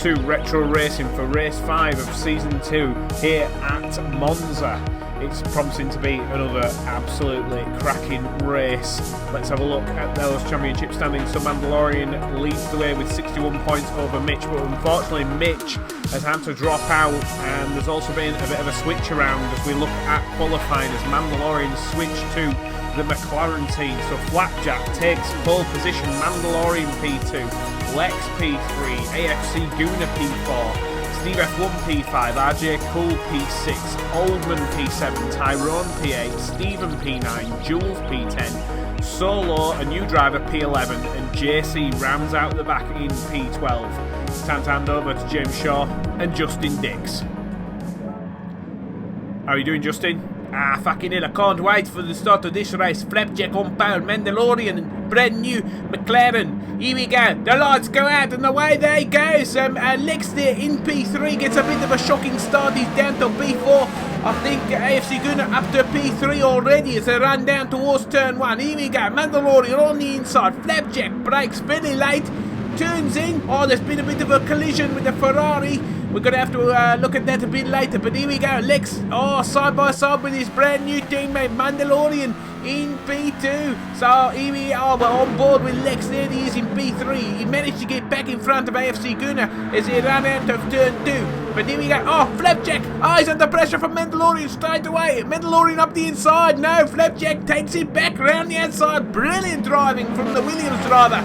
to Retro Racing for race 5 of season 2 here at Monza. It's promising to be another absolutely cracking race. Let's have a look at those championship standings. So Mandalorian leads the way with 61 points over Mitch, but unfortunately Mitch has had to drop out, and there's also been a bit of a switch around as we look at qualifying as Mandalorian switch to the McLaren team. So Flapjack takes pole position, Mandalorian P2, Lex P3, AFC Guna P4, Steve F1 P5, RJ Cool P6, Oldman P7, Tyrone P8, Stephen P9, Jules P10, Solo, a new driver, P11, and JC rounds out the back in P12. It's time to hand over to James Shaw and Justin Dix. How are you doing, Justin? Fucking hell, I can't wait for the start of this race. Flapjack on pole, Mandalorian and brand new McLaren. Here we go, the lights go out and away they go. Lex there in P3 gets a bit of a shocking start. He's down to P4. I think AFC Guna up to P3 already as they run down towards turn 1. Here we go, Mandalorian on the inside. Flapjack brakes very late, turns in. Oh, there's been a bit of a collision with the Ferrari. We're going to have to look at that a bit later, but here we go. Lex, side by side with his brand new teammate Mandalorian in P2. So here we are, we're on board with Lex. There he is in P3. He managed to get back in front of AFC Guna as he ran out of turn 2. But here we go. Flapjack. He's under pressure from Mandalorian straight away. Mandalorian up the inside. No, Flapjack takes it back round the outside. Brilliant driving from the Williams driver.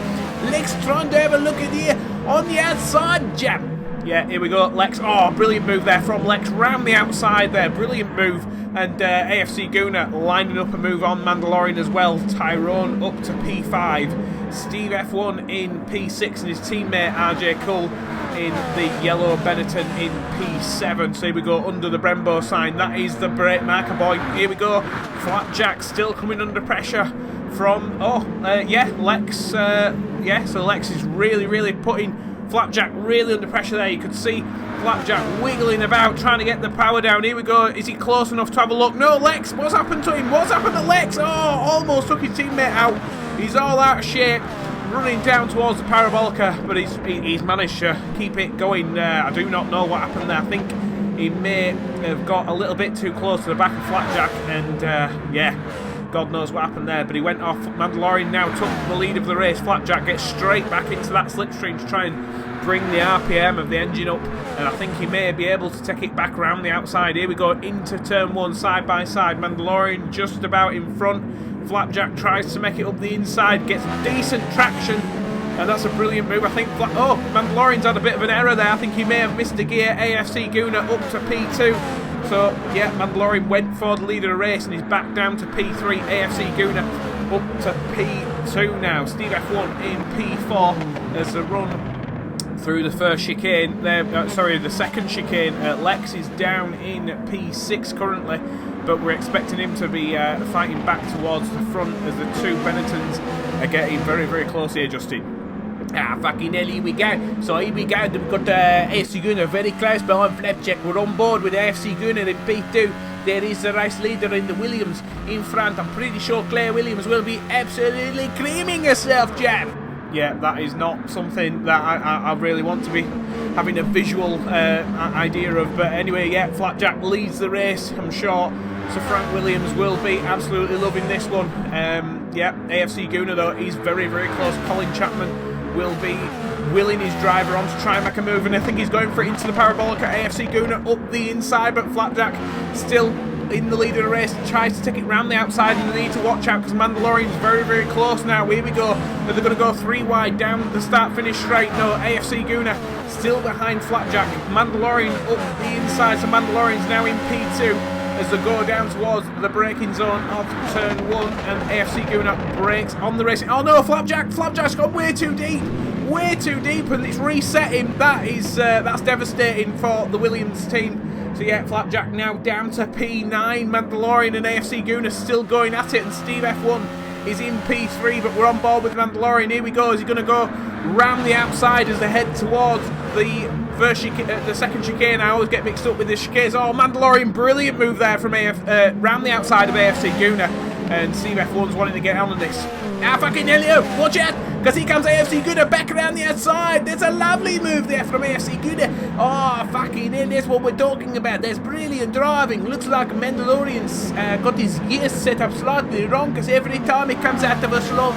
Lex trying to have a look at here on the outside jam. Yeah, here we go, Lex. Brilliant move there from Lex, round the outside there, brilliant move. And AFC Guna lining up a move on Mandalorian as well. Tyrone up to P5, Steve F1 in P6, and his teammate RJ Cull in the yellow Benetton in P7. So here we go, under the Brembo sign, that is the brake marker boy. Here we go, Flapjack still coming under pressure from, Lex. So Lex is really putting Flapjack really under pressure there. You could see Flapjack wiggling about, trying to get the power down. Here we go. Is he close enough to have a look? No, Lex. What's happened to him? What's happened to Lex? Almost took his teammate out. He's all out of shape, running down towards the Parabolica, but he's managed to keep it going. I do not know what happened there. I think he may have got a little bit too close to the back of Flapjack, and God knows what happened there, but he went off. Mandalorian now took the lead of the race. Flapjack gets straight back into that slipstream to try and bring the RPM of the engine up, and I think he may be able to take it back around the outside. Here we go into turn 1 side by side. Mandalorian just about in front. Flapjack tries to make it up the inside, gets decent traction, and that's a brilliant move. I think Mandalorian's had a bit of an error there. I think he may have missed a gear. AFC Guna up to P2. So, yeah, Mandalorian went for the lead of the race and he's back down to P3. AFC Guna up to P2 now. Steve F1 in P4 as the run through the first chicane. The second chicane. Lex is down in P6 currently, but we're expecting him to be fighting back towards the front as the two Benettons are getting very close here, Justin. Fucking hell, here we go. So here we go, we've got AFC Guna very close behind Flapjack. We're on board with AFC Guna in P2. There is the race leader in the Williams in front. I'm pretty sure Claire Williams will be absolutely creaming herself, Jam. Yeah, that is not something that I really want to be having a visual idea of. But anyway, yeah, Flapjack leads the race, I'm sure. So Frank Williams will be absolutely loving this one. AFC Guna, though, he's very close. Colin Chapman will be willing his driver on to try and make a move, and I think he's going for it into the Parabolica. AFC Guna up the inside, but Flapjack still in the lead of the race, tries to take it round the outside, and they need to watch out because Mandalorian's very close now. Here we go. They're going to go 3 wide down the start-finish straight. No, AFC Guna still behind Flapjack. Mandalorian up the inside, so Mandalorian's now in P2 as they go down towards the braking zone of turn 1, and AFC Guna brakes on the racing. Oh no, Flapjack's gone way too deep, and it's reset him. That's devastating for the Williams team. So yeah, Flapjack now down to P9. Mandalorian and AFC Guna still going at it, and Steve F1 is in P3, but we're on board with Mandalorian. Here we go. Is he going to go round the outside as they head towards the second chicane? I always get mixed up with the chicanes. Oh, Mandalorian, brilliant move there from round the outside of AFC Guna, and Steve F1's wanting to get on this. Fucking hell, watch out! because here comes AFC Gunner back around the outside. There's a lovely move there from AFC Gunner. Oh, fucking hell, that's what we're talking about. There's brilliant driving. Looks like Mandalorian's got his gears set up slightly wrong, because every time he comes out of a slow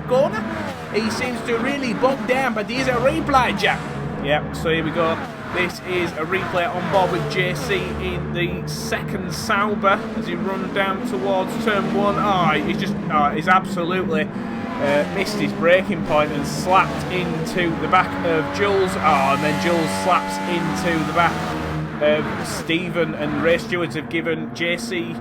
corner, he seems to really bog down. But here's a replay, Jack. Yep, so here we go. This is a replay on board with JC in the second Sauber as he runs down towards turn 1. He's absolutely missed his braking point and slapped into the back of Jules. And then Jules slaps into the back of Stephen, and race stewards have given JC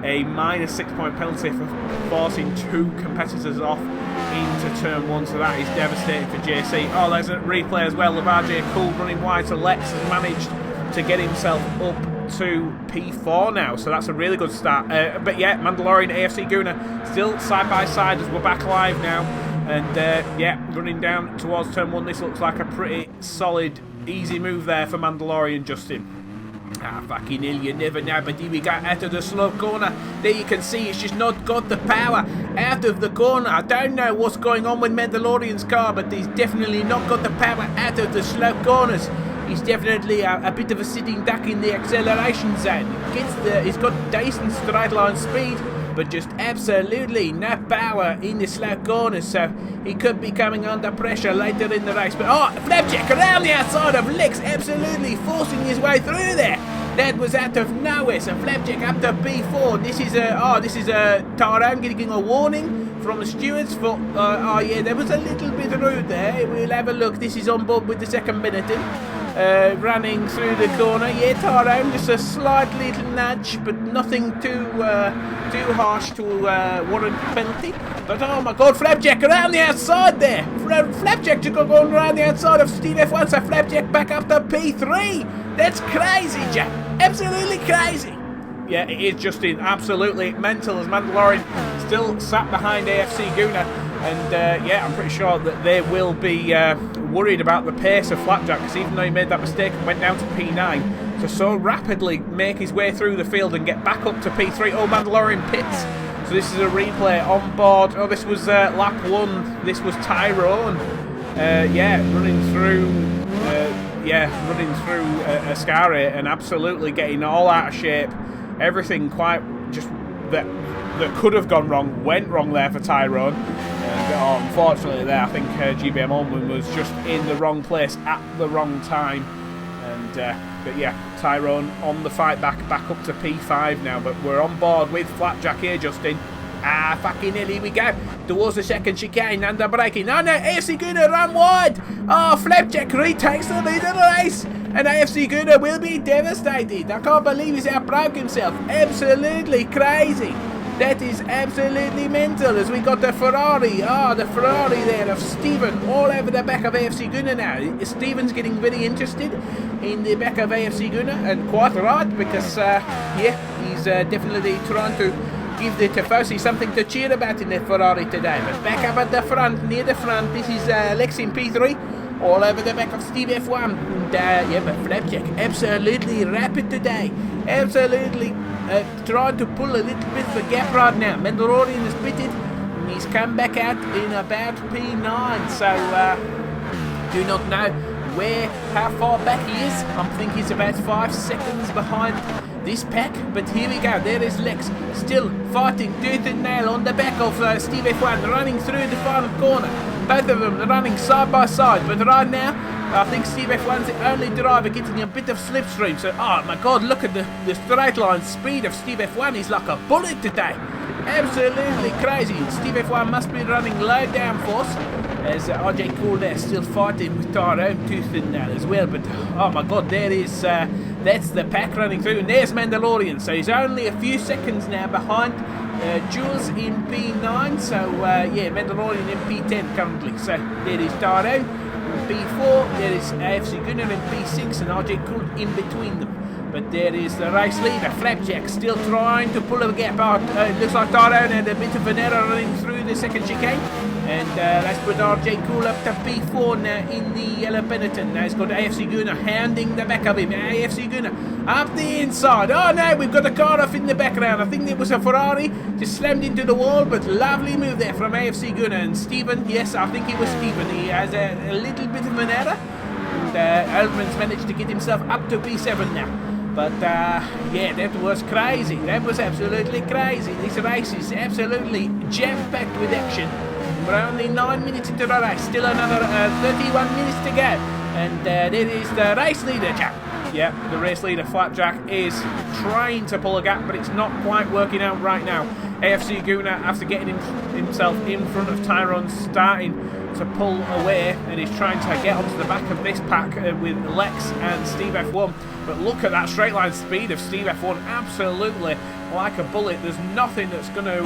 a minus 6-point penalty for forcing 2 competitors off into turn 1, so that is devastating for JC. Oh, there's a replay as well of RJ Cool running wide, so Lex has managed to get himself up to P4 now, so that's a really good start. But yeah, Mandalorian, AFC Gunner still side by side as we're back live now, and yeah, running down towards turn 1. This looks like a pretty solid, easy move there for Mandalorian, Justin. Fucking hell, you never know, but here we go out of the slow corner. There you can see it's just not got the power out of the corner. I don't know what's going on with Mandalorian's car, but he's definitely not got the power out of the slow corners. He's definitely a bit of a sitting duck in the acceleration zone. He's got decent straight line speed, but just absolutely no power in the slow corners, so he could be coming under pressure later in the race. But Flapjack around the outside of Lex, absolutely forcing his way through there. That was out of nowhere, so Flapjack up to P4. This is Tyrone getting a warning from the stewards for, yeah, there was a little bit rude there. We'll have a look. This is on board with the second Benetton. Running through the corner, yeah, Tyrone, just a slight little nudge, but nothing too harsh to warrant penalty. But oh my god, Flapjack around the outside there. Flapjack just going around the outside of Steve F1, so Flapjack back up to P3. That's crazy, Jack. Absolutely crazy. Yeah, it is, Justin. Absolutely mental, as Mandalorian still sat behind AFC Gunner. And yeah, I'm pretty sure that they will be worried about the pace of Flapjack, because even though he made that mistake and went down to P9, to so rapidly make his way through the field and get back up to P3. Oh, Mandalorian pits. So this is a replay on board. Oh, this was lap 1. This was Tyrone. Yeah, running through Ascari and absolutely getting all out of shape. Everything quite just that could have gone wrong went wrong there for Tyrone. Unfortunately there, I think GBM Allman was just in the wrong place at the wrong time. And but yeah, Tyrone on the fight back up to P5 now. But we're on board with Flapjack here, Justin. Fucking hell, here we go. Towards the second chicane, under braking. Oh no, AFC Gunner run wide. Oh, Flapjack retakes the lead of the race. And AFC Gunner will be devastated. I can't believe he's outbroke himself. Absolutely crazy. That is absolutely mental, as we got the Ferrari. The Ferrari there of Steven all over the back of AFC Gunner now. Steven's getting very interested in the back of AFC Gunner, and quite right, because yeah, he's definitely trying to give the Tifosi something to cheer about in the Ferrari today. But back up at the front, near the front, this is Lex in P3, all over the back of Steve F1. And yeah, but Flapjack absolutely rapid today. Absolutely trying to pull a little bit of a gap right now. Mandalorian is pitted, and he's come back out in about P9. So do not know how far back he is. I think he's about 5 seconds behind this pack, but here we go. There is Lex still fighting tooth and nail on the back of Steve F1, running through the final corner. Both of them running side by side, but right now I think Steve F1's the only driver getting a bit of slipstream. So oh my god, look at the straight line speed of Steve F1. He's like a bullet today. Absolutely crazy. Steve F1 must be running low downforce, as RJ Cool there still fighting with Tyrone tooth and nail as well. But oh my god, there is that's the pack running through, and there's Mandalorian. So he's only a few seconds now behind Jules in P9. So yeah, Mandalorian in P10 currently. So there is Tyrone in P4, there is AFC Gunner in P6, and RJ Cool in between them. But there is the race leader, Flapjack, still trying to pull a gap out. It looks like Tyrone had a bit of an error running through the second chicane. And let's put RJ Cool up to P4 now in the yellow Benetton. Now he's got AFC Gunner handing the back of him. AFC Gunner up the inside. Oh no, we've got a car off in the background. I think it was a Ferrari. Just slammed into the wall, but lovely move there from AFC Gunner. And Stephen, yes, I think it was Stephen. He has a little bit of an error. And Eldman's managed to get himself up to P7 now. But yeah, that was crazy. That was absolutely crazy. This race is absolutely jam-packed with action. We're only 9 minutes into the race. Still another 31 minutes to go. And there is the race leader, Jack. Yeah, the race leader, Flapjack, is trying to pull a gap, but it's not quite working out right now. AFC Gunner, after getting himself in front of Tyrone, starting to pull away, and he's trying to get onto the back of this pack with Lex and Steve F1. But look at that straight line speed of Steve F1, absolutely like a bullet. There's nothing that's going to,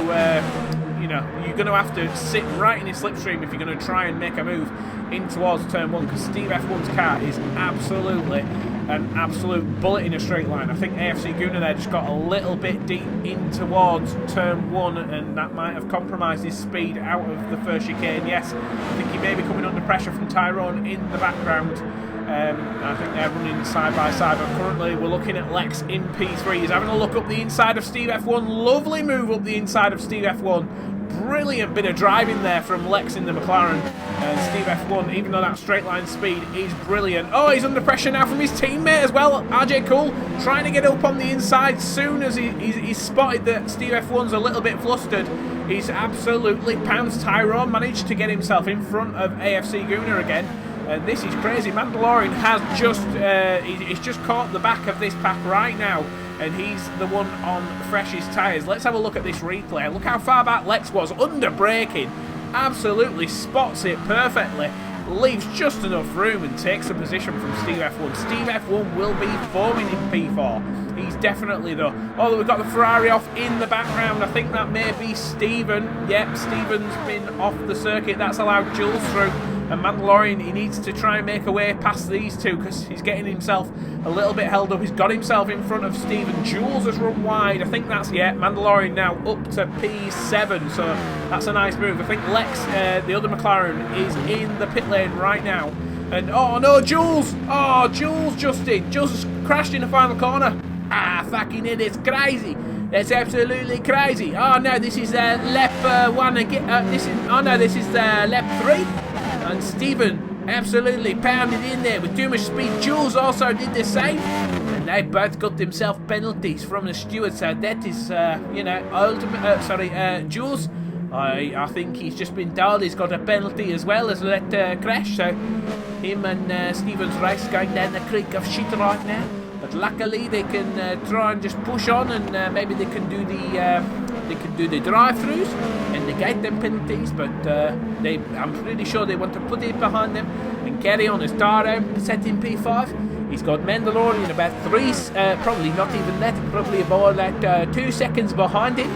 you know, you're going to have to sit right in his slipstream if you're going to try and make a move in towards turn one, because Steve F1's car is absolutely an absolute bullet in a straight line. I think AFC Gunner there just got a little bit deep in towards turn one, and that might have compromised his speed out of the first chicane. Yes, I think he may be coming under pressure from Tyrone in the background. I think they're running side by side, but currently we're looking at Lex in P3. He's having a look up the inside of Steve F1. Lovely move up the inside of Steve F1. Brilliant bit of driving there from Lex in the McLaren. And Steve F1, even though that straight line speed is brilliant. Oh, he's under pressure now from his teammate as well. RJ Cool trying to get up on the inside. Soon as he's spotted that Steve F1's a little bit flustered, he's absolutely pounced. Tyrone managed to get himself in front of AFC Gunner again. And this is crazy. Mandalorian has just he's just caught the back of this pack right now, and he's the one on freshest tyres. Let's have a look at this replay. Look how far back Lex was under braking. Absolutely spots it perfectly. Leaves just enough room and takes a position from Steve F1. Steve F1 will be forming in P4. He's definitely though. Oh, we've got the Ferrari off in the background. I think that may be Stephen. Yep, Stephen's been off the circuit. That's allowed Jules through. And Mandalorian, he needs to try and make a way past these two, because he's getting himself a little bit held up. He's got himself in front of Stephen. Jules has run wide. I think that's, yeah, Mandalorian now up to P7, so that's a nice move. I think Lex, the other McLaren, is in the pit lane right now. And, oh no, Jules! Oh, Jules just in. Jules has crashed in the final corner. Ah, fucking it, it's crazy. That's absolutely crazy. Oh no, this is lap 1 again. This is lap 3. And Stephen absolutely pounded in there with too much speed. Jules also did the same. And they both got themselves penalties from the steward. So that is, you know, Jules, I think he's just been told he's got a penalty as well as that crash. So him and Stephen's race going down the creek of shit right now. But luckily they can try and just push on, and maybe they can do the drive-throughs and negate them penalties. But I'm pretty sure they want to put it behind them and carry on as Tyrone set in P5. He's got Mandalorian about 3, probably not even that, probably about like 2 seconds behind him.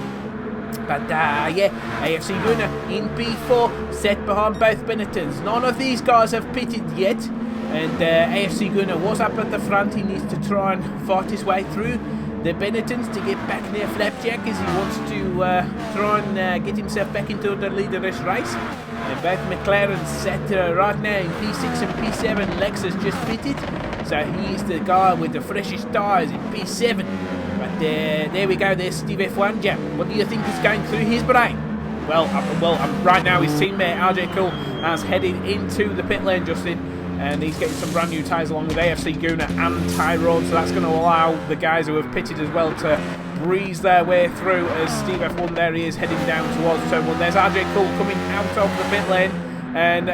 But yeah, AFC Gunner in P4, set behind both Benettons. None of these guys have pitted yet. And AFC Gunner was up at the front. He needs to try and fight his way through the Benettons to get back near Flapjack, as he wants to try and get himself back into the lead of this race. And both McLarens set right now in P6 and P7. Lex has just pitted, so he is the guy with the freshest tyres in P7. But there we go, there's Steve F1. Jack, what do you think is going through his brain? Well, right now his teammate RJ Cool has headed into the pit lane, Justin. And he's getting some brand new tyres along with AFC Gunner and Tyrone, so that's going to allow the guys who have pitted as well to breeze their way through. As Steve F1, there he is, heading down towards turn 1. There's RJ Cool coming out of the pit lane. And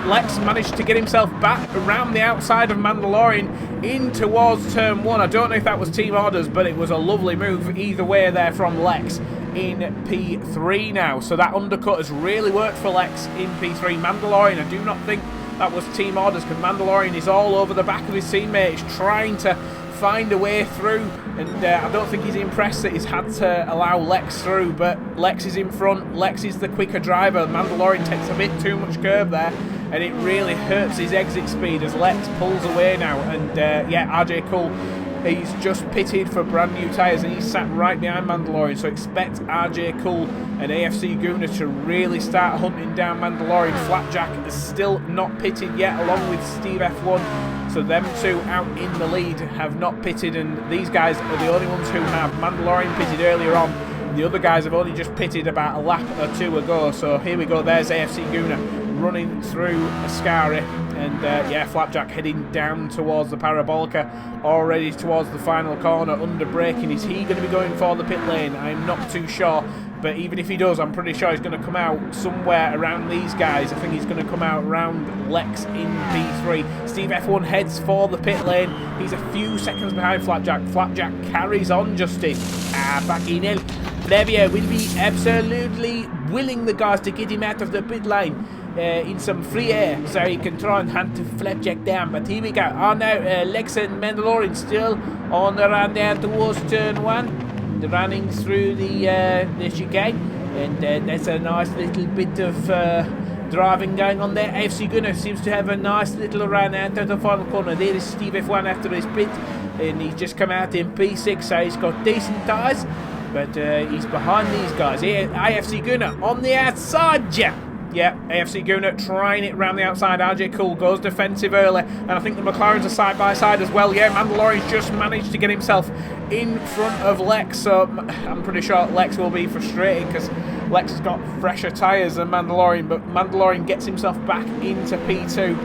Lex managed to get himself back around the outside of Mandalorian in towards turn 1. I don't know if that was team orders, but it was a lovely move either way there from Lex in P3 now. So that undercut has really worked for Lex in P3. Mandalorian, I do not think that was team orders, because Mandalorian is all over the back of his teammate. He's trying to find a way through, and I don't think he's impressed that he's had to allow Lex through, but Lex is in front. Lex is the quicker driver. Mandalorian takes a bit too much curb there, and it really hurts his exit speed as Lex pulls away now. And yeah, RJ Cool He's just pitted for brand new tyres and he's sat right behind Mandalorian, so expect RJ Cool and AFC Gunner to really start hunting down Mandalorian. Flapjack is still not pitted yet, along with Steve F1, so them two out in the lead have not pitted, and these guys are the only ones who have. Mandalorian pitted earlier on, the other guys have only just pitted about a lap or two ago. So here we go, there's AFC Gunner running through Ascari, and yeah, Flapjack heading down towards the Parabolica, already towards the final corner, under braking. Is he going to be going for the pit lane? I'm not too sure, but even if he does, I'm pretty sure he's going to come out somewhere around these guys. I think he's going to come out around Lex in P3. Steve F1 heads for the pit lane. He's a few seconds behind Flapjack. Flapjack carries on, Justin. Fucking hell. Flavia will be absolutely willing the guys to get him out of the pit lane in some free air, so he can try and hunt Flapjack down. But here we go. Oh no, Lex and Mandalorian still on the run down towards turn 1. They're running through the chicane, and that's a nice little bit of driving going on there. AFC Gunner seems to have a nice little run out of the final corner. There is Steve F1 after his pit, and he's just come out in P6, so he's got decent tyres, but he's behind these guys. Here, AFC Gunner on the outside, yeah, AFC Gunner trying it round the outside. RJ Cool goes defensive early, and I think the McLarens are side by side as well. Yeah, Mandalorian's just managed to get himself in front of Lex, so I'm pretty sure Lex will be frustrated because Lex has got fresher tyres than Mandalorian, but Mandalorian gets himself back into P2.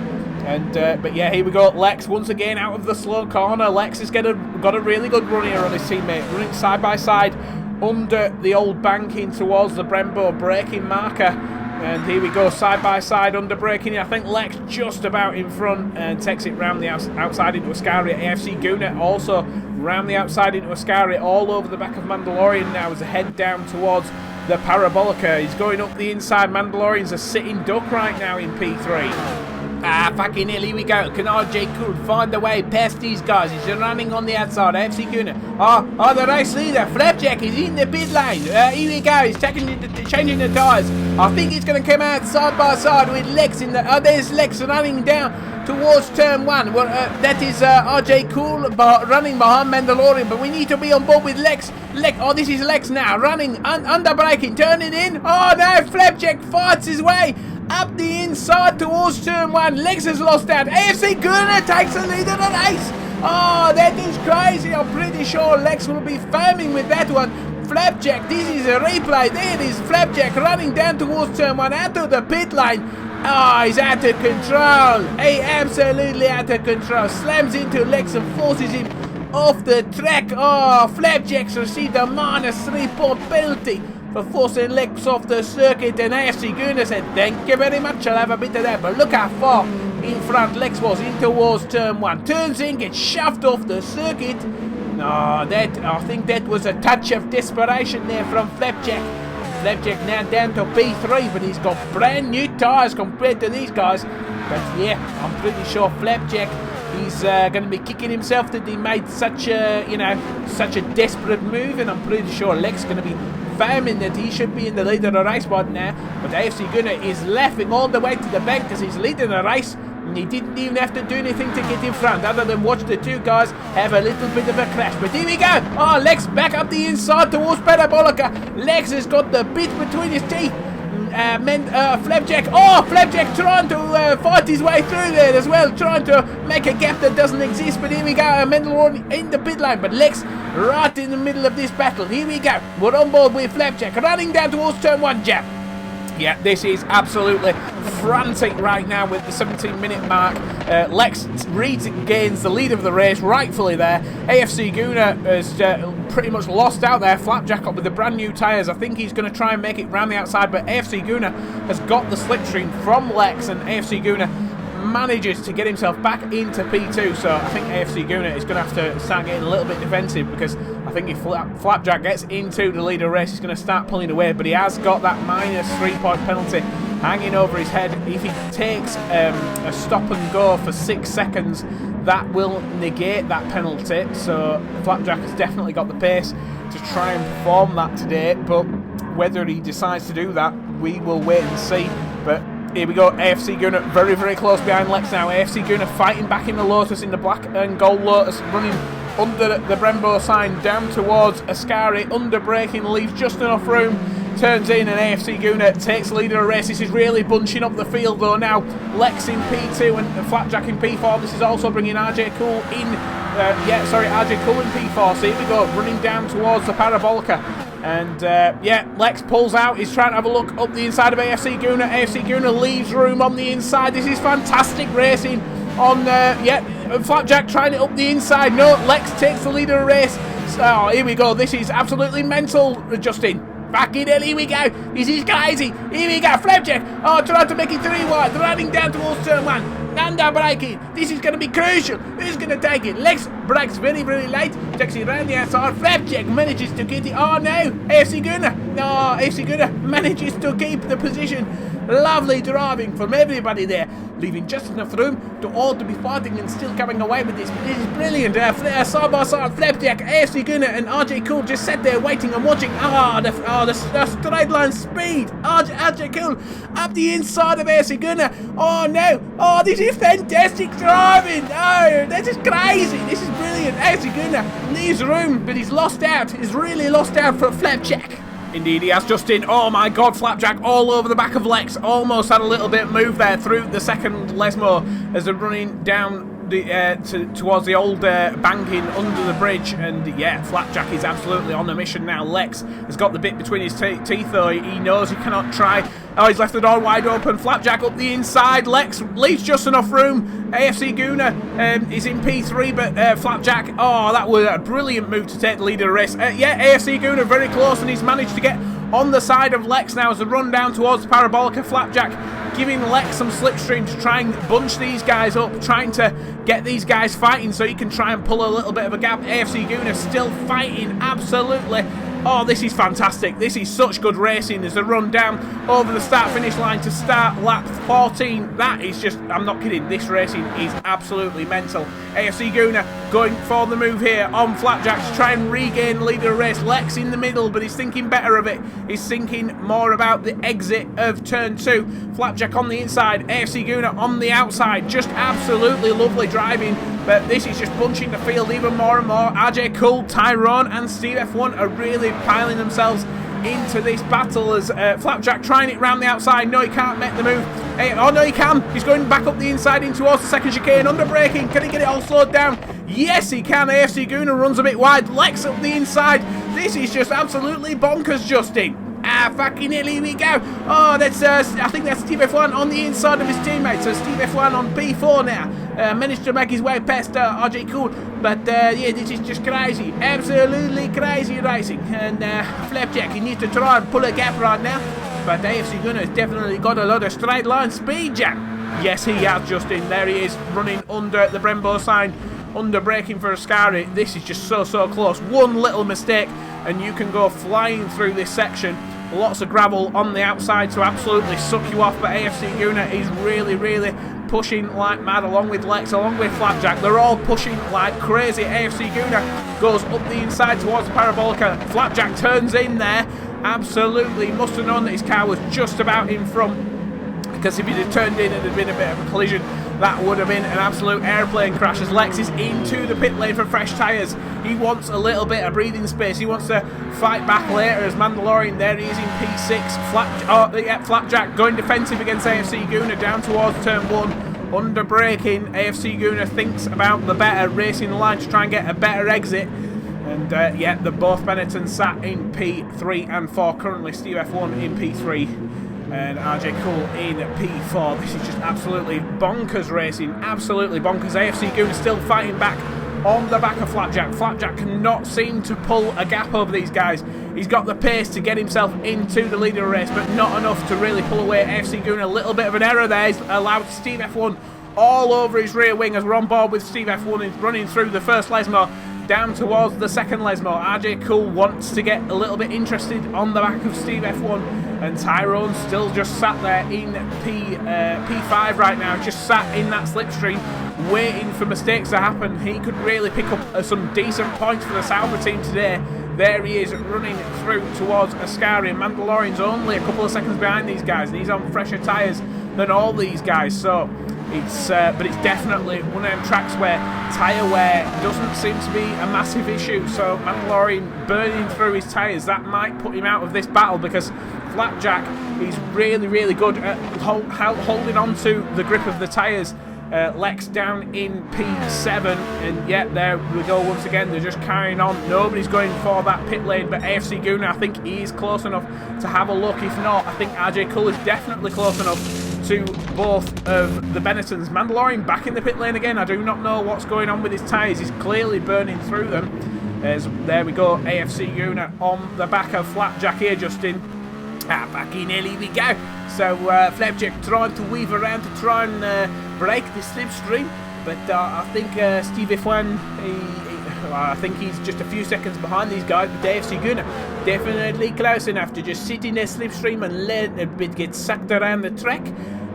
And but yeah, here we go. Lex once again out of the slow corner. Lex has got a really good run here on his teammate, running side by side under the old banking towards the Brembo braking marker. And here we go, side by side under braking. I think Lex just about in front and takes it round the outside into Ascari. AFC Gunner also round the outside into Ascari, all over the back of Mandalorian now as a head down towards the Parabolica. He's going up the inside. Mandalorian's a sitting duck right now in P3. Fucking hell, here we go. Can RJ Cool find the way past these guys? He's running on the outside. AFC Gunner. Oh, the race leader, Flapjack, is in the pit lane. Here we go. He's changing the tyres. I think he's going to come out side by side with Lex in the... there's Lex running down towards turn 1. Well, that is RJ Cool running behind Mandalorian, but we need to be on board with Lex. This is Lex now, running, under braking, turning in. Oh no, Flapjack fights his way up the inside towards turn 1. Lex has lost out. AFC Gunner takes the lead of the race. Oh, that is crazy. I'm pretty sure Lex will be foaming with that one. Flapjack, this is a replay. There it is, Flapjack running down towards turn 1 out of the pit lane. Oh, he's out of control. He absolutely out of control. Slams into Lex and forces him off the track. Oh, Flapjack's received a -3-point penalty for forcing Lex off the circuit, and AFC Gunner said, thank you very much, I'll have a bit of that. But look how far in front Lex was in towards turn 1. Turns in, gets shoved off the circuit. No, I think that was a touch of desperation there from Flapjack. Flapjack now down to P3, but he's got brand new tyres compared to these guys. But yeah, I'm pretty sure Flapjack is going to be kicking himself that he made such a desperate move, and I'm pretty sure Lex is going to be foaming that he should be in the lead of the race right now. But AFC Gunner is laughing all the way to the bank because he's leading the race, and he didn't even have to do anything to get in front other than watch the two guys have a little bit of a crash. But here we go. Oh, Lex back up the inside towards Parabolica. Lex has got the bit between his teeth. Flapjack. Oh, Flapjack trying to fight his way through there as well, trying to make a gap that doesn't exist. But here we go, Mandalorian in the pit lane, but Lex right in the middle of this battle. Here we go, we're on board with Flapjack, running down towards turn 1, Jap. Yeah, this is absolutely frantic right now with the 17-minute mark. Lex regains the lead of the race, rightfully there. AFC Gunner has pretty much lost out there. Flapjack up with the brand new tyres. I think he's going to try and make it round the outside, but AFC Gunner has got the slipstream from Lex, and AFC Gunner manages to get himself back into P2. So I think AFC Gunner is going to have to start getting a little bit defensive, because I think if Flapjack gets into the leader race, he's going to start pulling away. But he has got that -3-point penalty hanging over his head. If he takes a stop and go for 6 seconds, that will negate that penalty. So Flapjack has definitely got the pace to try and perform that today, but whether he decides to do that, we will wait and see. But here we go, AFC Gunner very, very close behind Lex now. AFC Gunner fighting back in the Lotus, in the black and gold Lotus, running under the Brembo sign down towards Ascari, under braking, leaves just enough room, turns in, and AFC Guna takes the lead of the race. This is really bunching up the field though now. Lex in P2 and Flapjack in P4. This is also bringing RJ Cool in, RJ Cool in P4. So here we go, running down towards the Parabolica. And Lex pulls out. He's trying to have a look up the inside of AFC Guna. AFC Guna leaves room on the inside. This is fantastic racing on, Flapjack trying it up the inside. No, Lex takes the lead of the race. So here we go. This is absolutely mental, Justin. Fucking hell, here we go. This is crazy. Here we go. Flapjack. Oh, trying to make it 3 wide. Running down towards turn 1. Nanda braking. This is going to be crucial. Who's going to take it? Lex brakes very, very late. Takes it around the outside. Flapjack manages to get it. Oh, no. AFC Guna. No, AFC Guna manages to keep the position. Lovely driving from everybody there. Leaving just enough room to all to be fighting and still coming away with this. This is brilliant. Side by side, Flapjack, AFC Guna and RJ Cool just sat there waiting and watching. The straight line speed. RJ Cool up the inside of AFC Guna. Oh no. Oh, this is fantastic driving. Oh, this is crazy. This is brilliant. AFC Guna leaves room, but he's lost out. He's really lost out for Flapjack. Indeed, he has, Justin. Oh my God, Flapjack all over the back of Lex. Almost had a little bit of move there through the second Lesmo as they're running down towards the old banking under the bridge. And yeah, Flapjack is absolutely on a mission now. Lex has got the bit between his teeth though. He knows he cannot try. Oh, he's left the door wide open. Flapjack up the inside. Lex leaves just enough room. AFC Guna is in P3, but Flapjack, oh, that was a brilliant move to take the lead of the race. AFC Guna very close, and he's managed to get on the side of Lex now as they run down towards the Parabolica. Flapjack giving Lex some slipstream to try and bunch these guys up, trying to get these guys fighting so he can try and pull a little bit of a gap. AFC Guna still fighting, absolutely. Oh, this is fantastic. This is such good racing as they run down over the start-finish line to start lap 14. That is just, I'm not kidding, this racing is absolutely mental. AFC Guna going for the move here on Flapjack to try and regain the lead of the race. Lex in the middle, but he's thinking better of it. He's thinking more about the exit of turn 2. Flapjack on the inside, AFC Guna on the outside. Just absolutely lovely driving. But this is just bunching the field even more and more. RJ Cool, Tyrone and Steve F1 are really piling themselves into this battle as Flapjack trying it round the outside. No, he can't make the move. Oh no, he can. He's going back up the inside in towards the second chicane. Under braking. Can he get it all slowed down? Yes, he can. AFC Guna runs a bit wide. Lex up the inside. This is just absolutely bonkers, Justin. Fucking hell, here we go. Oh, that's, I think that's Steve F1 on the inside of his teammate. So Steve F1 on P4 now. Managed to make his way past RJ Cool. But, yeah, this is just crazy. Absolutely crazy racing. And, Flapjack, he needs to try and pull a gap right now. But AFC Guna has definitely got a lot of straight line speed, Jack. Yes, he has, Justin. There he is, running under the Brembo sign. Under braking for Ascari. This is just so close. One little mistake and you can go flying through this section. Lots of gravel on the outside to absolutely suck you off, but AFC Guna is really pushing like mad, along with Lex, along with Flapjack. They're all pushing like crazy. AFC Guna goes up the inside towards the Parabolica. Flapjack turns in there. Absolutely must have known that his car was just about in front, because if he'd have turned in and there'd been a bit of a collision, that would have been an absolute airplane crash, as Lex is into the pit lane for fresh tyres. He wants a little bit of breathing space. He wants to fight back later as Mandalorian. There he is in P6. Flapjack going defensive against AFC Guna down towards turn 1. Under braking, AFC Guna thinks about the better racing line to try and get a better exit. And yeah, they're both Benetton sat in P3 and 4. Currently Steve F1 in P3. And RJ Cool in P4. This is just absolutely bonkers racing. Absolutely bonkers. AFC Goon is still fighting back on the back of Flapjack. Flapjack cannot seem to pull a gap over these guys. He's got the pace to get himself into the lead of the race, but not enough to really pull away. AFC Goon, a little bit of an error there. He's allowed Steve F1 all over his rear wing as we're on board with Steve F1 is running through the first Lesmo down towards the second Lesmo. RJ Cool wants to get a little bit interested on the back of Steve F1, and Tyrone still just sat there in P5 right now, just sat in that slipstream waiting for mistakes to happen. He could really pick up some decent points for the Sauber team today. There he is running through towards Ascari. Mandalorian's only a couple of seconds behind these guys, and he's on fresher tyres than all these guys, so But it's definitely one of them tracks where tyre wear doesn't seem to be a massive issue. So Mandalorian burning through his tyres, that might put him out of this battle, because Flapjack is really, really good at holding on to the grip of the tyres. Lex down in P7, and yet there we go once again. They're just carrying on. Nobody's going for that pit lane, but AFC Guna, I think he is close enough to have a look. If not, I think RJ Cool is definitely close enough to both of the Benettons. Mandalorian back in the pit lane again. I do not know what's going on with his tyres. He's clearly burning through them. There we go, AFC Guna on the back of Flapjack here, Justin. Back in, here we go. So Flapjack trying to weave around to try and break the slipstream, but I think Steve F1, I think he's just a few seconds behind these guys, but AFC Guna definitely close enough to just sit in their slipstream and let a bit get sucked around the track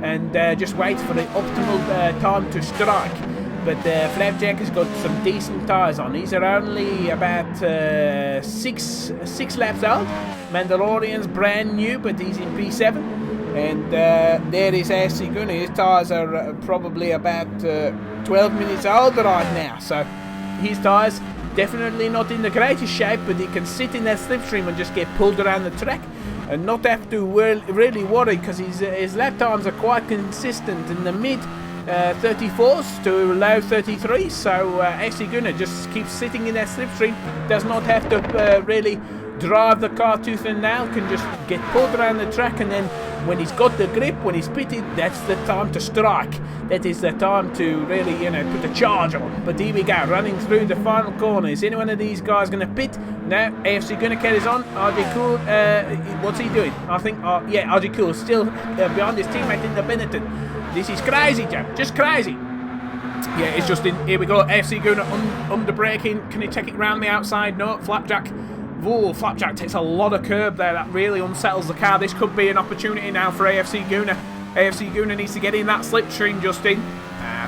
and just wait for the optimal time to strike. But Flapjack has got some decent tyres on. These are only about six laps old. Mandalorian's brand new, but he's in P7. And there is AFC Gunner. His tyres are probably about 12 minutes old right now. So his tyres definitely not in the greatest shape, but he can sit in that slipstream and just get pulled around the track and not have to really worry, because his lap times are quite consistent in the mid 34s to low 33, so AFC Gunner just keeps sitting in that slipstream, does not have to really drive the car tooth and nail, can just get pulled around the track, and then when he's got the grip, when he's pitted, that's the time to strike. That is the time to really, put the charge on. But here we go, running through the final corner. Is any one of these guys going to pit? No, AFC Gunner carries on. RJ Cool, what's he doing? I think, yeah, RJ Cool is still behind his teammate in the Benetton. This is crazy, Jack, just crazy. Yeah, it's just in, here we go, AFC Gunner under braking. Can he take it round the outside? No, Flapjack. Whoa, Flapjack takes a lot of curb there. That really unsettles the car. This could be an opportunity now for AFC Gunner. AFC Gunner needs to get in that slipstream, Justin.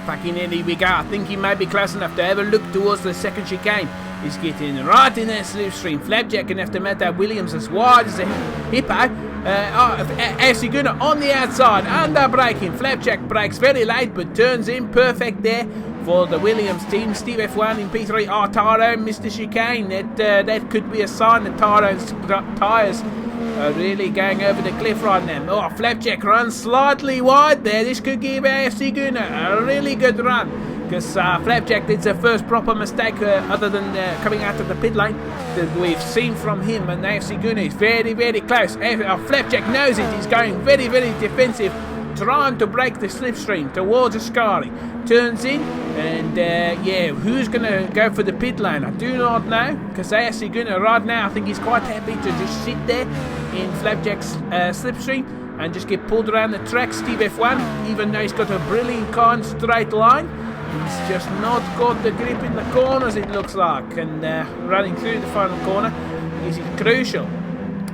Fucking in, here we go. I think he may be close enough to have a look towards the second chicane. He's getting right in that slipstream. Flapjack can have to make that Williams as wide as a hippo. AFC Gunner on the outside, under braking. Flapjack brakes very late, but turns in perfect there for the Williams team. Steve F1 in P3. Oh, Tyrone missed the chicane. That could be a sign that Tyrone's tyres are really going over the cliff right now. Oh, Flapjack runs slightly wide there. This could give AFC Gunner a really good run, because Flapjack did the first proper mistake other than coming out of the pit lane that we've seen from him, and AFC Gunner is very, very close. Flapjack knows it. He's going very, very defensive, trying to break the slipstream towards Ascari. Turns in, and yeah, who's going to go for the pit lane? I do not know, because AFC Gunner right now, I think he's quite happy to just sit there in Flapjack's slipstream and just get pulled around the track. Steve F1, even though he's got a brilliant car in straight line, he's just not got the grip in the corners, it looks like, and running through the final corner is crucial.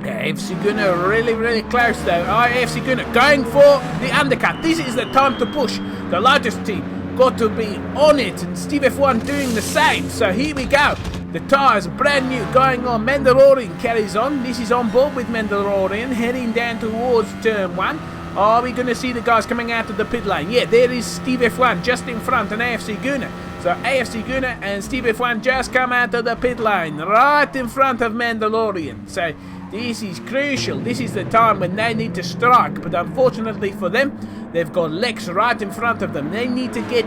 AFC Gunner really, really close though. AFC Gunner going for the undercut. This is the time to push. The Lotus team got to be on it, and Steve F1 doing the same. So here we go. The tyres brand new going on. Mandalorian carries on. This is on board with Mandalorian, heading down towards turn 1. Are we going to see the guys coming out of the pit lane? Yeah, there is Steve F1 just in front and AFC Gunner. So AFC Gunner and Steve F1 just come out of the pit lane right in front of Mandalorian. So this is crucial. This is the time when they need to strike. But unfortunately for them, they've got Lex right in front of them. They need to get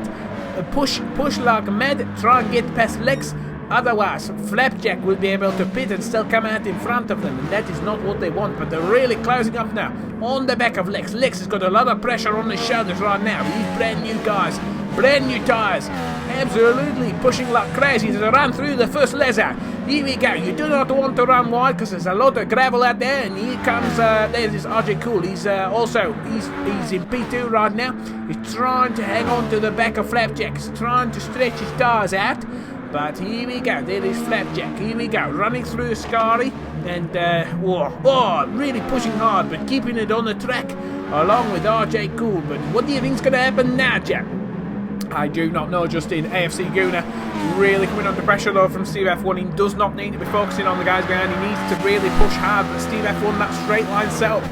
a push like mad, try and get past Lex. Otherwise, Flapjack will be able to pit and still come out in front of them, and that is not what they want. But they're really closing up now on the back of Lex. Lex has got a lot of pressure on his shoulders right now. These brand new guys, brand new tyres, absolutely pushing like crazy to run through the first laser. Here we go. You do not want to run wide because there's a lot of gravel out there, and here comes there's RJ Cool. He's he's in P2 right now. He's trying to hang on to the back of Flapjack. He's trying to stretch his tyres out. But here we go, there is Flapjack, here we go, running through Ascari, and really pushing hard, but keeping it on the track, along with RJ Cool. But what do you think's going to happen now, Jack? I do not know, Justin. AFC Gunner really coming under pressure though from Steve F1. He does not need to be focusing on the guys behind, he needs to really push hard, but Steve F1, that straight line setup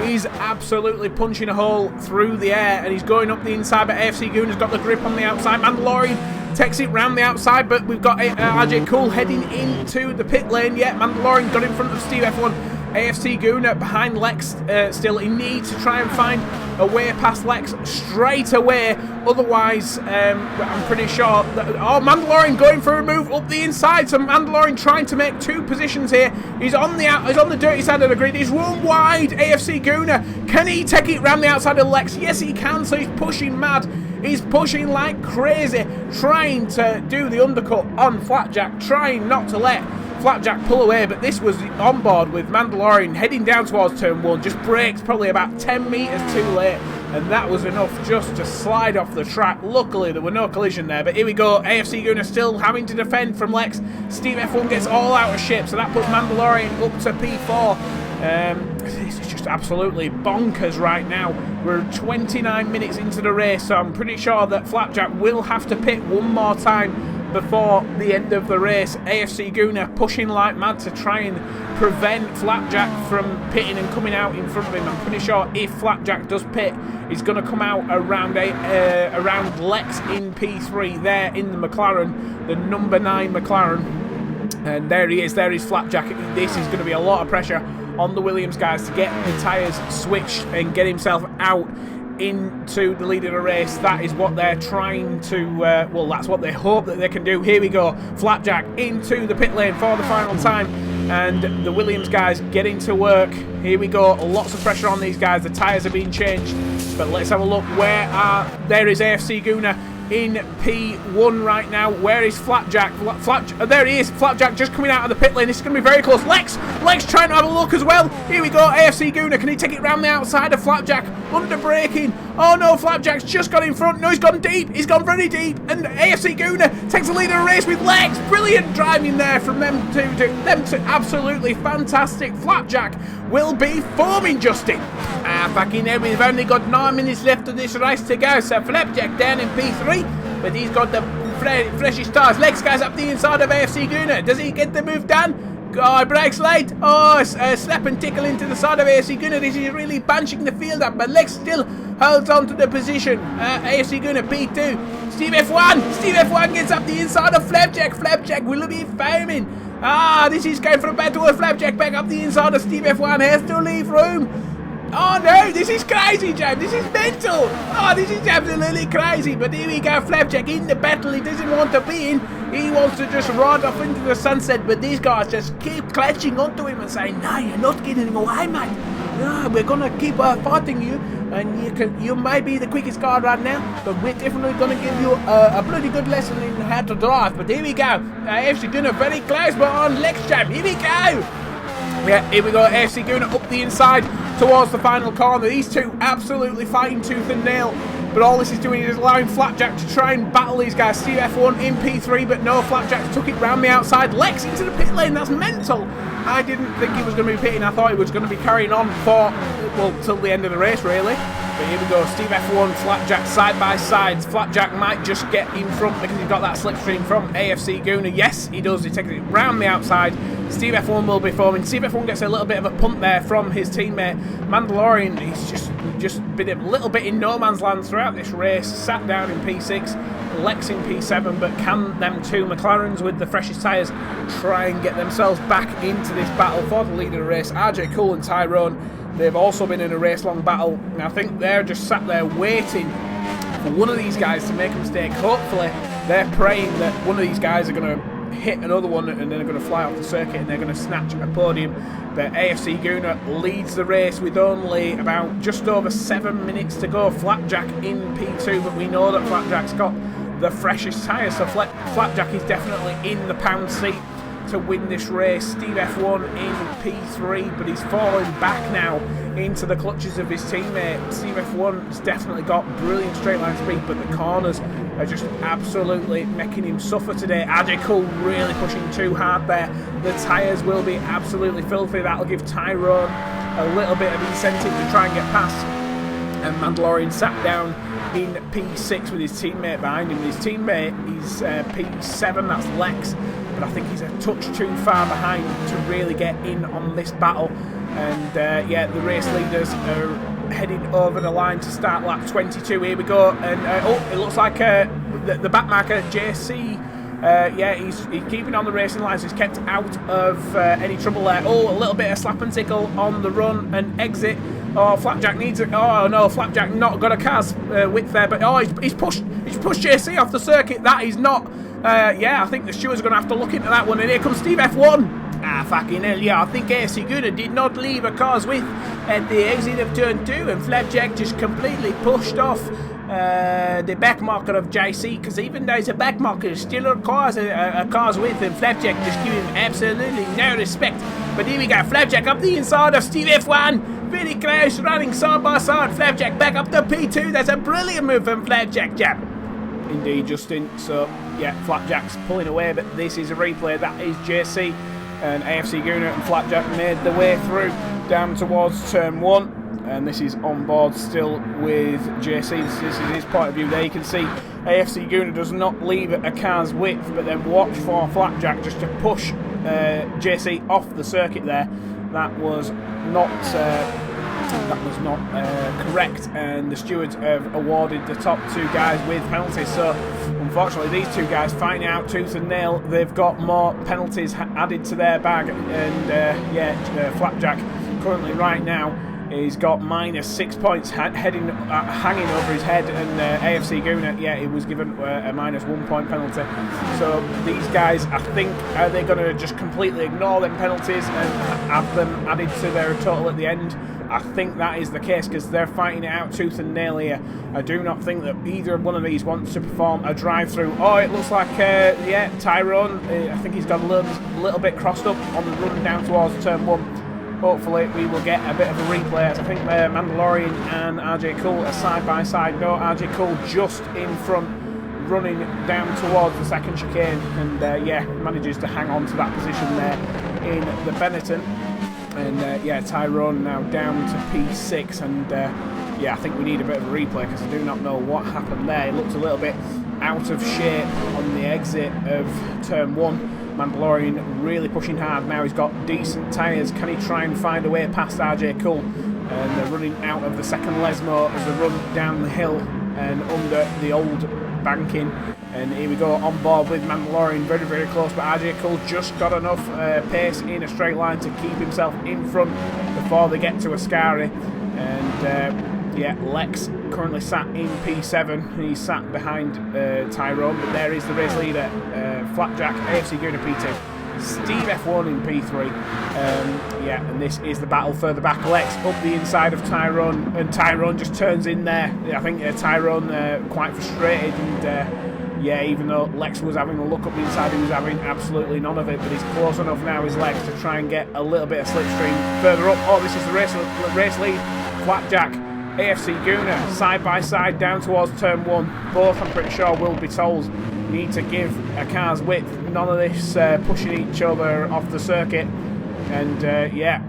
He's absolutely punching a hole through the air, and he's going up the inside, but AFC Gooner's got the grip on the outside. Mandalorian takes it round the outside, but we've got RJ Cool heading into the pit lane. Yeah, Mandalorian got in front of Steve F1. AFC Gooner behind Lex still. He needs to try and find a way past Lex straight away. Otherwise, I'm pretty sure that, oh, Mandalorian going for a move up the inside. So Mandalorian trying to make 2 positions here. He's on the dirty side of the grid. He's run wide. AFC Gooner, can he take it round the outside of Lex? Yes, he can. So he's pushing mad. He's pushing like crazy, trying to do the undercut on Flapjack, trying not to let Flapjack pull away, but this was on board with Mandalorian heading down towards turn 1, just brakes probably about 10 metres too late, and that was enough just to slide off the track. Luckily there were no collision there, but here we go. AFC Gooner still having to defend from Lex. Steve F1 gets all out of shape, so that puts Mandalorian up to P4. This is just absolutely bonkers right now. We're 29 minutes into the race, so I'm pretty sure that Flapjack will have to pit one more time before the end of the race. AFC Gooner pushing like mad to try and prevent Flapjack from pitting and coming out in front of him. I'm pretty sure if Flapjack does pit, he's going to come out around Lex in P3 there in the McLaren, the number 9 McLaren. And there he is, there is Flapjack. This is going to be a lot of pressure on the Williams guys to get the tyres switched and get himself out into the lead of the race. That is what they're trying to, well, that's what they hope that they can do. Here we go, Flapjack into the pit lane for the final time, and the Williams guys getting to work. Here we go, lots of pressure on these guys. The tyres are being changed, but let's have a look. There is AFC Gooner in P1 right now. Where is Flapjack? There he is. Flapjack just coming out of the pit lane. This is going to be very close. Lex trying to have a look as well. Here we go. AFC Gooner. Can he take it round the outside of Flapjack? Under braking. Oh no, Flapjack's just got in front. No, he's gone deep. He's gone very deep. And AFC Gooner takes the lead of the race with Lex. Brilliant driving there from them two. Absolutely fantastic. Flapjack will be foaming, Justin. Fucking hell, we've only got 9 minutes left of this race to go. So Flapjack down in P3, but he's got the freshest tires. Lex guys up the inside of AFC Gooner. Does he get the move done? Oh, brakes late. Oh, slap and tickle into the side of AFC Gooner. This is really bunching the field up, but Lex still holds on to the position. AFC Gooner P2. Steve F1 gets up the inside of Flapjack. Flapjack will be foaming. This is going for a battle with Flapjack back up the inside of Steve F1. Has to leave room. Oh no, this is crazy, James. This is mental. Oh, this is absolutely crazy. But here we go, Flapjack in the battle he doesn't want to be in. He wants to just ride off into the sunset, but these guys just keep clutching onto him and saying, no, you're not getting away, mate. No, we're going to keep fighting you, and you may be the quickest car right now, but we're definitely going to give you a bloody good lesson in how to drive. But here we go. AFC Gooner very close, but on Lex Jam. Here we go. Yeah, here we go. AFC Gooner up the inside towards the final corner. These two absolutely fighting tooth and nail. But all this is doing is allowing Flapjack to try and battle these guys. Steve F1 in P3, but no, Flapjack took it round the outside. Lex into the pit lane. That's mental. I didn't think he was going to be pitting. I thought he was going to be carrying on till the end of the race, really. But here we go. Steve F1, Flapjack side by side. Flapjack might just get in front because he's got that slipstream from AFC Gooner. Yes, he does. He takes it round the outside. Steve F1 will be foaming. Steve F1 gets a little bit of a punt there from his teammate. Mandalorian, he's just been a little bit in no man's land throughout this race. Sat down in P6, Lex in P7, but can them two McLarens with the freshest tyres try and get themselves back into this battle for the lead of the race? RJ Cool and Tyrone, they've also been in a race-long battle, and I think they're just sat there waiting for one of these guys to make a mistake. Hopefully, they're praying that one of these guys are going to hit another one and then they're going to fly off the circuit and they're going to snatch a podium. But AFC Gooner leads the race with only about just over 7 minutes to go. Flapjack in P2, but we know that Flapjack's got the freshest tyres, so Flapjack is definitely in the pound seat to win this race. Steve F1 in P3, but he's falling back now into the clutches of his teammate. Steve F1's definitely got brilliant straight line speed, but the corners are just absolutely making him suffer today. RJ Cool really pushing too hard there. The tyres will be absolutely filthy. That'll give Tyrone a little bit of incentive to try and get past. And Mandalorian sat down in P6 with his teammate behind him. His teammate is P7, that's Lex. But but I think he's a touch too far behind to really get in on this battle. And yeah, the race leaders are heading over the line to start lap 22. Here we go, and oh, it looks like the back marker JC. Yeah, he's keeping on the racing lines. He's kept out of any trouble there. Oh, a little bit of slap and tickle on the run and exit. Oh, Flapjack needs it. Oh no, Flapjack not got a car's width there, but oh, he's pushed JC off the circuit. That is not. Yeah, I think the stewards are going to have to look into that one. And here comes Steve F1. Ah, fucking hell, yeah, I think AFC Gunner did not leave a car's width at the exit of turn 2, and Flapjack just completely pushed off the back marker of JC, because even though it's a back marker, it's still a car's width, and Flapjack just giving him absolutely no respect. But here we go, Flapjack up the inside of Steve F1, very close, running side by side. Flapjack back up to P2, that's a brilliant move from Flapjack, chap. Indeed, Justin, so yeah, Flapjack's pulling away, but this is a replay. That is JC. And AFC Gunner and Flapjack made their way through down towards turn 1, and this is on board still with JC. This is his point of view. There you can see AFC Gunner does not leave a car's width, but then watch for Flapjack just to push JC off the circuit there. That was not correct, and the stewards have awarded the top 2 guys with penalties. So unfortunately, these 2 guys fighting out tooth and nail. They've got more penalties added to their bag, and yeah, Flapjack currently right now he's got -6 points hanging over his head, and AFC Gunner, yeah, he was given a -1 point penalty. So these guys, I think, are they going to just completely ignore them penalties and have them added to their total at the end? I think that is the case, because they're fighting it out tooth and nail here. I do not think that either one of these wants to perform a drive-through. Oh, it looks like, yeah, Tyrone, I think he's got a little bit crossed up on the run down towards turn 1. Hopefully we will get a bit of a replay. I think Mandalorian and RJ Cool are side by side. No, RJ Cool just in front, running down towards the second chicane, and yeah, manages to hang on to that position there in the Benetton. And yeah, Tyrone now down to P6, and yeah, I think we need a bit of a replay, because I do not know what happened there. It looked a little bit out of shape on the exit of turn 1. Mandalorian really pushing hard now. He's got decent tyres. Can he try and find a way past RJ Cool? And they're running out of the second Lesmo as they run down the hill and under the old banking. And here we go, on board with Mandalorian, very, very close, but RJ Cool just got enough pace in a straight line to keep himself in front before they get to Ascari. And yeah, Lex currently sat in P7. He's sat behind Tyrone, but there is the race leader, Flapjack, AFC Gunner P2. Steve F1 in P3. Yeah, and this is the battle further back. Lex up the inside of Tyrone, and Tyrone just turns in there. I think Tyrone quite frustrated, and yeah, even though Lex was having a look up the inside, he was having absolutely none of it, but he's close enough now, is Lex, to try and get a little bit of slipstream further up. Oh, this is the race lead. Flapjack, AFC Gunner, side by side down towards turn 1. Both, I'm pretty sure, will be told need to give a car's width. None of this pushing each other off the circuit. And yeah,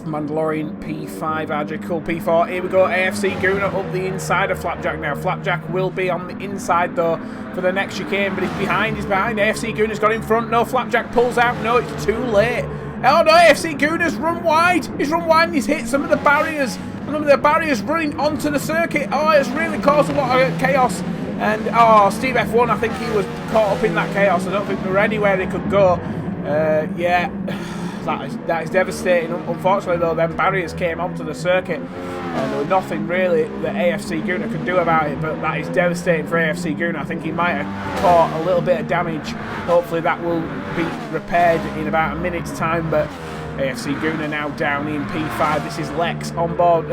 Mandalorian P5, RJ Cool P4. Here we go, AFC Gunner up the inside of Flapjack now. Flapjack will be on the inside though for the next chicane, but he's behind. AFC Gunner's got in front. No, Flapjack pulls out. No, it's too late. Oh no, AFC Gunner's run wide. He's run wide and he's hit some of the barriers. Some of the barriers running onto the circuit. Oh, it's really caused a lot of chaos. And oh, Steve F1, I think he was caught up in that chaos. I don't think there were anywhere he could go. Yeah, that is devastating. Unfortunately though, them barriers came onto the circuit, and there was nothing really that AFC Gunner could do about it, but that is devastating for AFC Gunner. I think he might have caught a little bit of damage. Hopefully that will be repaired in about a minute's time, but AFC Gunner now down in P5. This is Lex on board,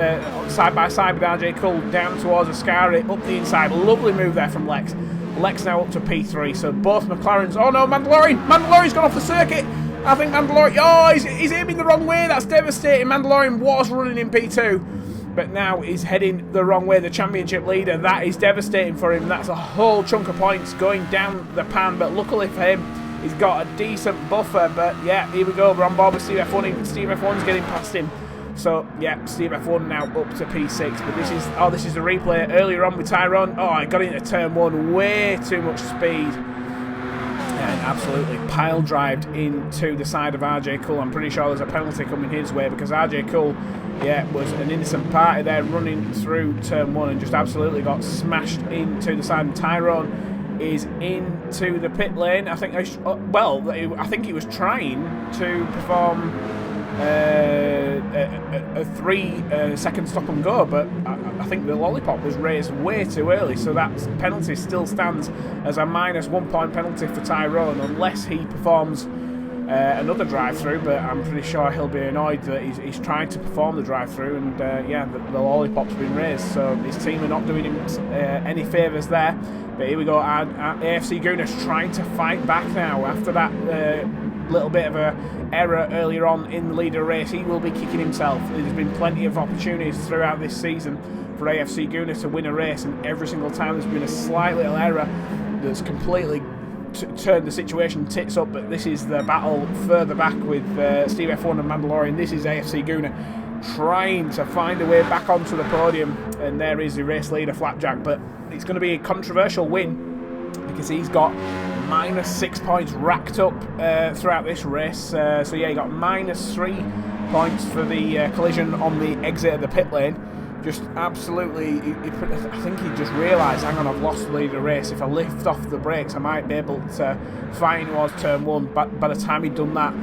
side by side with RJ Cool, down towards Ascari, up the inside. Lovely move there from Lex. Lex now up to P3, so both McLarens. Oh no, Mandalorian's gone off the circuit. I think Mandalorian, oh, he's aiming the wrong way. That's devastating. Mandalorian was running in P2, but now he's heading the wrong way. The championship leader, that is devastating for him. That's a whole chunk of points going down the pan, but luckily for him, he's got a decent buffer. But yeah, here we go. We're on board with Steve F1. Even Steve F1's getting past him. So yeah, Steve F1 now up to P6. But this is the replay earlier on with Tyrone. Oh, I got into turn 1, way too much speed. And absolutely pile-drived into the side of RJ Cole. I'm pretty sure there's a penalty coming his way because RJ Cole, yeah, was an innocent party there running through turn 1 and just absolutely got smashed into the side. And Tyrone is into the pit lane. I think, I think he was trying to perform a 3-second stop and go, but I think the lollipop was raised way too early, so that penalty still stands as a -1 point penalty for Tyrone unless he performs another drive-through, but I'm pretty sure he'll be annoyed that he's trying to perform the drive-through, and yeah, the lollipop's been raised, so his team are not doing him any favours there. But here we go, and AFC Gunas trying to fight back now after that little bit of a error earlier on in the leader race. He will be kicking himself. There's been plenty of opportunities throughout this season for AFC Gunas to win a race, and every single time there's been a slight little error that's completely turned the situation tits up. But this is the battle further back with Steve F1 and Mandalorian. This is AFC Guna trying to find a way back onto the podium, and there is the race leader Flapjack, but it's going to be a controversial win because he's got -6 points racked up throughout this race. So yeah, he got -3 points for the collision on the exit of the pit lane. Just absolutely, I think he just realised, hang on, I've lost the lead of the race. If I lift off the brakes, I might be able to find towards turn 1. But by the time he'd done that,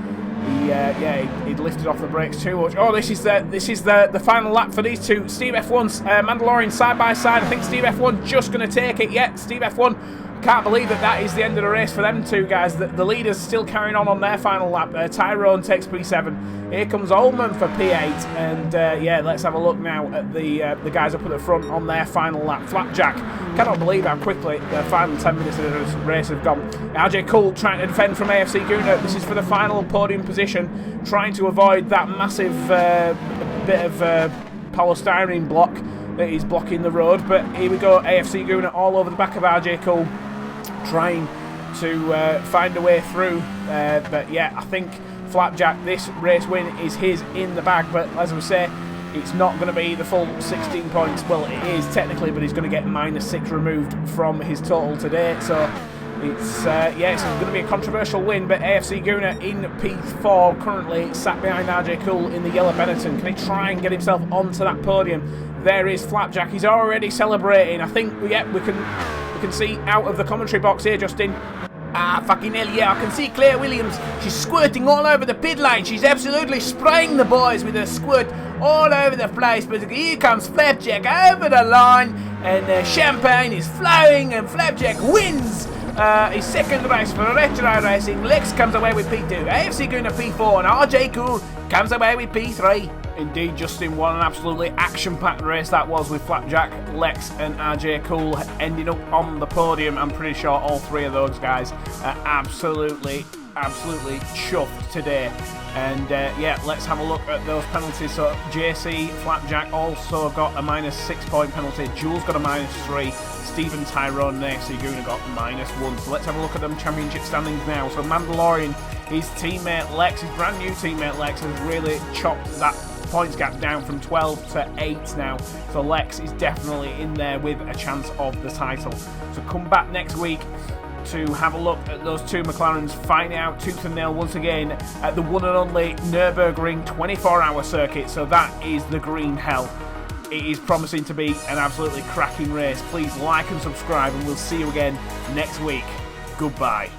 he'd lifted off the brakes too much. Oh, this is the final lap for these two. Steve F1's Mandalorian side by side. I think Steve F1 just going to take it yet. Steve F1, can't believe that is the end of the race for them two guys. The leaders still carrying on their final lap. Tyrone takes P7. Here comes Ullman for P8. And yeah, let's have a look now at the guys up at the front on their final lap. Flapjack, cannot believe how quickly the final 10 minutes of this race have gone. RJ Cole trying to defend from AFC Guna. This is for the final podium position, trying to avoid that massive bit of polystyrene block that is blocking the road. But here we go, AFC Guna all over the back of RJ Cole, trying to find a way through. But yeah, I think Flapjack, this race win is his in the bag. But as I say, it's not going to be the full 16 points. Well, it is technically, but he's going to get -6 removed from his total today. So it's yeah, it's going to be a controversial win. But AFC Guna in P4, currently sat behind RJ Cole in the yellow Benetton. Can he try and get himself onto that podium? There is Flapjack. He's already celebrating. I think, yeah, we can see out of the commentary box here, Justin. Ah, fucking hell, yeah, I can see Claire Williams. She's squirting all over the pit lane. She's absolutely spraying the boys with her squirt all over the place. But here comes Flapjack over the line, and champagne is flowing, and Flapjack wins his second race for Retro Racing. Lex comes away with P2, AFC Guna P4, and RJ Cool comes away with P3. Indeed, Justin, what an absolutely action-packed race that was, with Flapjack, Lex and RJ Cool ending up on the podium. I'm pretty sure all three of those guys are absolutely chuffed today. And yeah, let's have a look at those penalties. So JC, Flapjack also got a -6 point penalty. Jules got a -3. Stephen, Tyrone and AFC Guna got a -1. So let's have a look at them championship standings now. So Mandalorian, his teammate Lex, his brand new teammate Lex, has really chopped that points gap down from 12 to 8 now. So Lex is definitely in there with a chance of the title. So come back next week to have a look at those two McLarens fighting out tooth and nail once again at the one and only Nürburgring 24-hour circuit. So that is the green hell. It is promising to be an absolutely cracking race. Please like and subscribe, and we'll see you again next week. Goodbye.